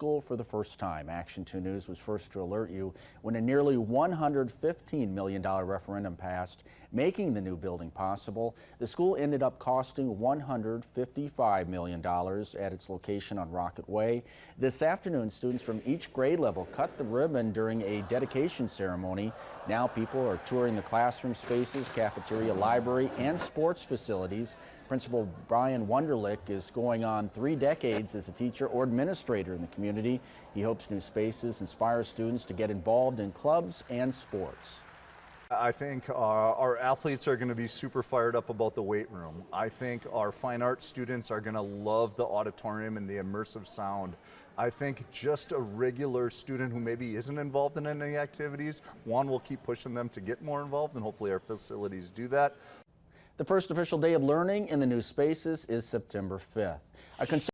School for the first time. Action 2 News was first to alert you when a nearly $115 million referendum passed, making the new building possible. The school ended up costing $155 million at its location on Rocket Way. This afternoon, students from each grade level cut the ribbon during a dedication ceremony. Now people are touring the classroom spaces, cafeteria, library, and sports facilities. Principal Brian Wunderlich is going on 3 decades as a teacher or administrator in the community. He hopes new spaces inspire students to get involved in clubs and sports. I think our athletes are going to be super fired up about the weight room. I think our fine arts students are going to love the auditorium and the immersive sound. I think just a regular student who maybe isn't involved in any activities, will keep pushing them to get more involved, and hopefully our facilities do that. The first official day of learning in the new spaces is September 5th.